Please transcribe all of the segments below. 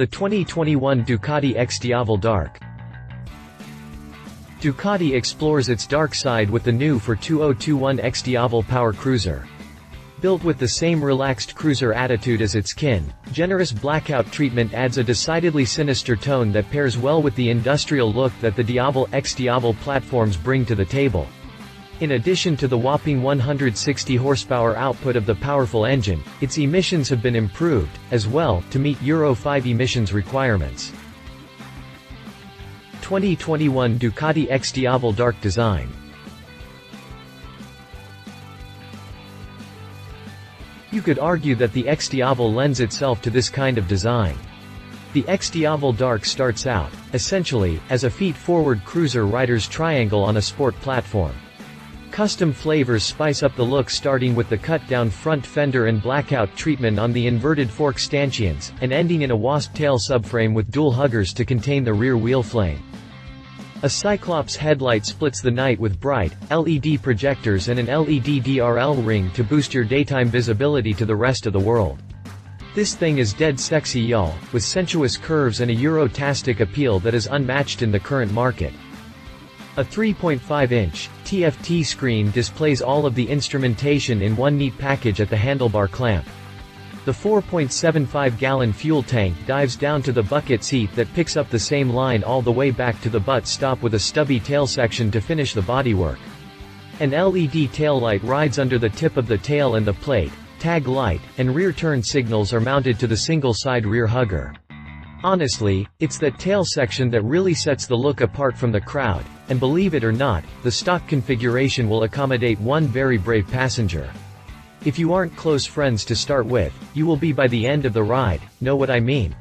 The 2021 Ducati XDiavel Dark. Ducati explores its dark side with the new 2021 XDiavel Power Cruiser. Built with the same relaxed cruiser attitude as its kin, generous blackout treatment adds a decidedly sinister tone that pairs well with the industrial look that the Diavel XDiavel platforms bring to the table. In addition to the whopping 160 horsepower output of the powerful engine, its emissions have been improved, as well, to meet Euro 5 emissions requirements. 2021 Ducati XDiavel Dark Design. You could argue that the XDiavel lends itself to this kind of design. The XDiavel Dark starts out, essentially, as a feet-forward cruiser rider's triangle on a sport platform. Custom flavors spice up the look, starting with the cut-down front fender and blackout treatment on the inverted fork stanchions, and ending in a wasp tail subframe with dual huggers to contain the rear wheel flame. A Cyclops headlight splits the night with bright, LED projectors and an LED DRL ring to boost your daytime visibility to the rest of the world. This thing is dead sexy, y'all, with sensuous curves and a Euro-tastic appeal that is unmatched in the current market. A 3.5-inch TFT screen displays all of the instrumentation in one neat package at the handlebar clamp. The 4.75-gallon fuel tank dives down to the bucket seat that picks up the same line all the way back to the butt stop with a stubby tail section to finish the bodywork. An LED taillight rides under the tip of the tail, and the plate, tag light, and rear turn signals are mounted to the single-side rear hugger. Honestly, it's that tail section that really sets the look apart from the crowd, and believe it or not, the stock configuration will accommodate one very brave passenger. If you aren't close friends to start with, you will be by the end of the ride, know what I mean?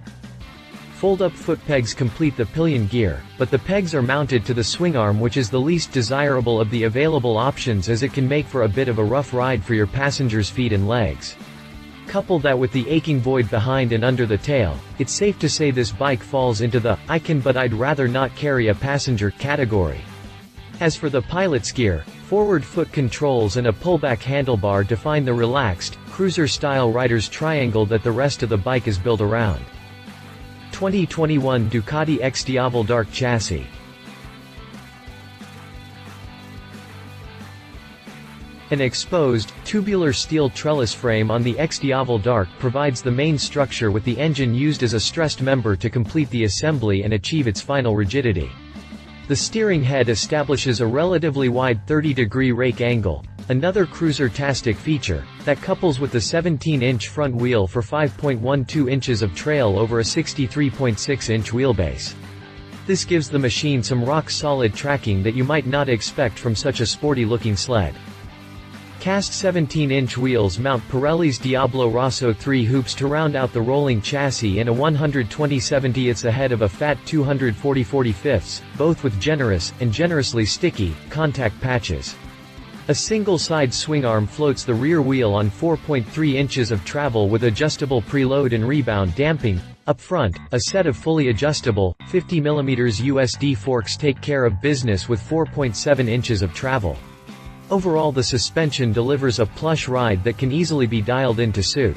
Fold-up foot pegs complete the pillion gear, but the pegs are mounted to the swing arm, which is the least desirable of the available options, as it can make for a bit of a rough ride for your passengers' feet and legs. Couple that with the aching void behind and under the tail, it's safe to say this bike falls into the "I can but I'd rather not carry a passenger" category. As for the pilot's gear, forward foot controls and a pullback handlebar define the relaxed, cruiser-style rider's triangle that the rest of the bike is built around. 2021 Ducati XDiavel Dark Chassis. An exposed, tubular steel trellis frame on the XDiavel Dark provides the main structure, with the engine used as a stressed member to complete the assembly and achieve its final rigidity. The steering head establishes a relatively wide 30-degree rake angle, another cruiser-tastic feature, that couples with the 17-inch front wheel for 5.12 inches of trail over a 63.6-inch wheelbase. This gives the machine some rock-solid tracking that you might not expect from such a sporty-looking sled. Cast 17-inch wheels mount Pirelli's Diablo Rosso 3 hoops to round out the rolling chassis, and a 120/70ths ahead of a fat 240/45, both with generous, and generously sticky, contact patches. A single-side swing arm floats the rear wheel on 4.3 inches of travel with adjustable preload and rebound damping. Up front, a set of fully adjustable, 50mm USD forks take care of business with 4.7 inches of travel. Overall, the suspension delivers a plush ride that can easily be dialed in to suit.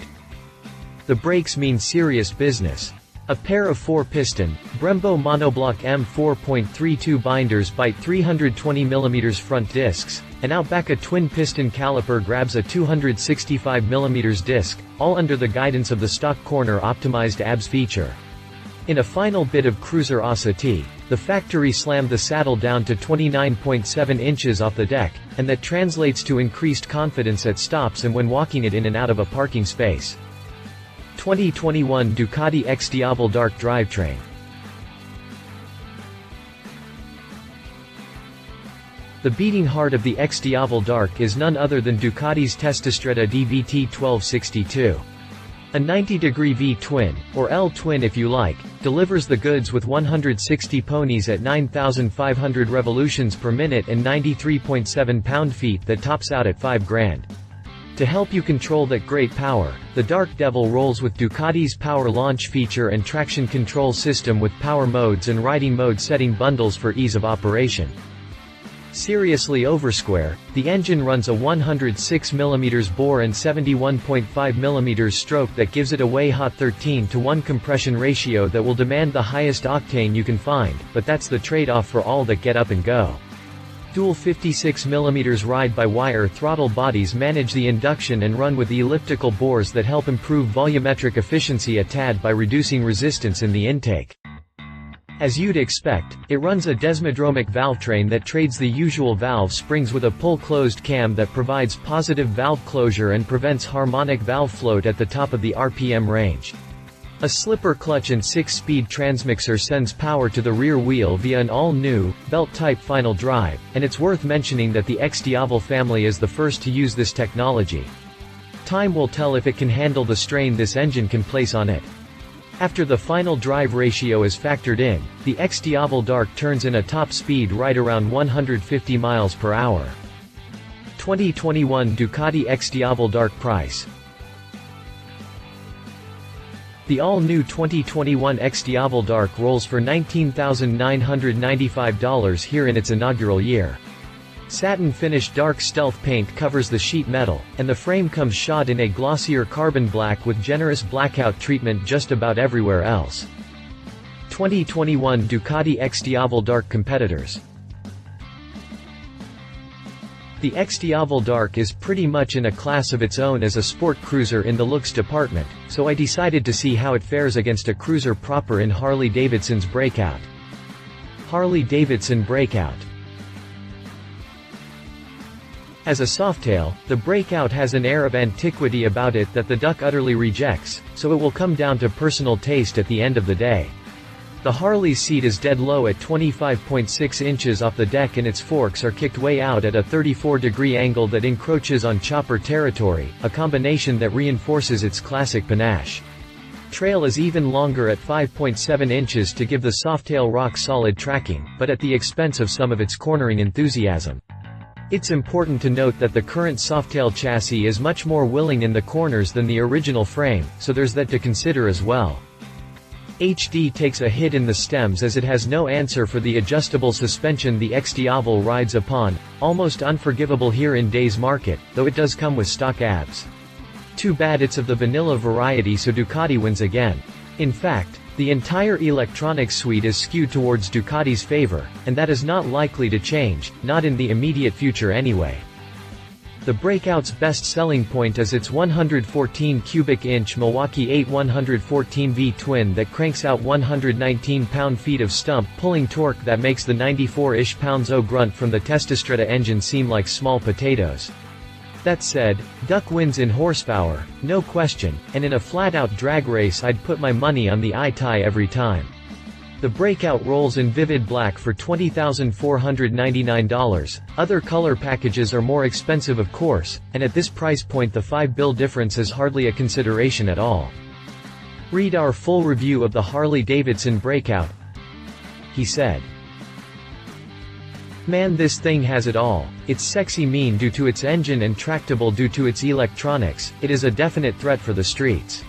The brakes mean serious business. A pair of 4-piston, Brembo monoblock M4.32 binders bite 320mm front discs, and out back a twin-piston caliper grabs a 265mm disc, all under the guidance of the stock corner-optimized ABS feature. In a final bit of cruiserosity, the factory slammed the saddle down to 29.7 inches off the deck, and that translates to increased confidence at stops and when walking it in and out of a parking space. 2021 Ducati XDiavel Dark Drivetrain. The beating heart of the XDiavel Dark is none other than Ducati's Testastretta DVT 1262. A 90-degree V-twin, or L-twin if you like, delivers the goods with 160 ponies at 9,500 revolutions per minute and 93.7 pound-feet that tops out at $5,000. To help you control that great power, the Dark Devil rolls with Ducati's power launch feature and traction control system with power modes and riding mode setting bundles for ease of operation. Seriously oversquare, the engine runs a 106mm bore and 71.5mm stroke that gives it a way-hot 13:1 compression ratio that will demand the highest octane you can find, but that's the trade-off for all that get up and go. Dual 56mm ride-by-wire throttle bodies manage the induction and run with the elliptical bores that help improve volumetric efficiency a tad by reducing resistance in the intake. As you'd expect, it runs a desmodromic valvetrain that trades the usual valve springs with a pull-closed cam that provides positive valve closure and prevents harmonic valve float at the top of the RPM range. A slipper clutch and 6-speed transmixer sends power to the rear wheel via an all-new, belt-type final drive, and it's worth mentioning that the XDiavel family is the first to use this technology. Time will tell if it can handle the strain this engine can place on it. After the final drive ratio is factored in, the XDiavel Dark turns in a top speed right around 150 miles per hour. 2021 Ducati XDiavel Dark price. The all-new 2021 XDiavel Dark rolls for $19,995 here in its inaugural year. Satin-finished dark stealth paint covers the sheet metal, and the frame comes shod in a glossier carbon black with generous blackout treatment just about everywhere else. 2021 Ducati XDiavel Dark competitors. The XDiavel Dark is pretty much in a class of its own as a sport cruiser in the looks department, so I decided to see how it fares against a cruiser proper in Harley-Davidson's Breakout. Harley-Davidson Breakout. As a softail, the Breakout has an air of antiquity about it that the Duck utterly rejects, so it will come down to personal taste at the end of the day. The Harley's seat is dead low at 25.6 inches off the deck and its forks are kicked way out at a 34-degree angle that encroaches on chopper territory, a combination that reinforces its classic panache. Trail is even longer at 5.7 inches to give the softail rock-solid tracking, but at the expense of some of its cornering enthusiasm. It's important to note that the current softail chassis is much more willing in the corners than the original frame, so there's that to consider as well. HD takes a hit in the stems as it has no answer for the adjustable suspension the XDiavel rides upon, almost unforgivable here in today's market, though it does come with stock ABS. Too bad it's of the vanilla variety, so Ducati wins again. In fact, the entire electronics suite is skewed towards Ducati's favor, and that is not likely to change, not in the immediate future anyway. The Breakout's best selling point is its 114 cubic inch Milwaukee 8-114V twin that cranks out 119 pound-feet of stump pulling torque that makes the 94-ish pounds-o grunt from the Testastretta engine seem like small potatoes. That said, Duck wins in horsepower, no question, and in a flat-out drag race I'd put my money on the I-Tie every time. The Breakout rolls in vivid black for $20,499, other color packages are more expensive of course, and at this price point the $5 difference is hardly a consideration at all. Read our full review of the Harley-Davidson Breakout, he said. Man, this thing has it all. It's sexy mean due to its engine and tractable due to its electronics. It is a definite threat for the streets.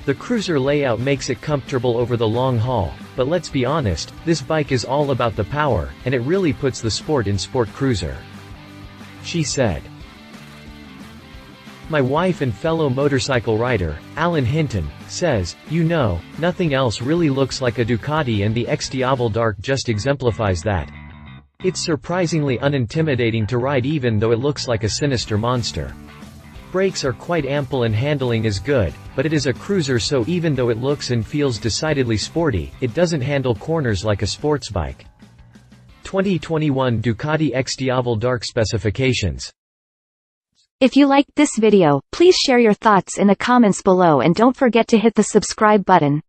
The cruiser layout makes it comfortable over the long haul, but let's be honest, this bike is all about the power, and it really puts the sport in sport cruiser. She said. My wife and fellow motorcycle rider, Alan Hinton, says, you know, nothing else really looks like a Ducati and the XDiavel Dark just exemplifies that. It's surprisingly unintimidating to ride even though it looks like a sinister monster. Brakes are quite ample and handling is good, but it is a cruiser, so even though it looks and feels decidedly sporty, it doesn't handle corners like a sports bike. 2021 Ducati XDiavel Dark specifications. If you liked this video, please share your thoughts in the comments below and don't forget to hit the subscribe button.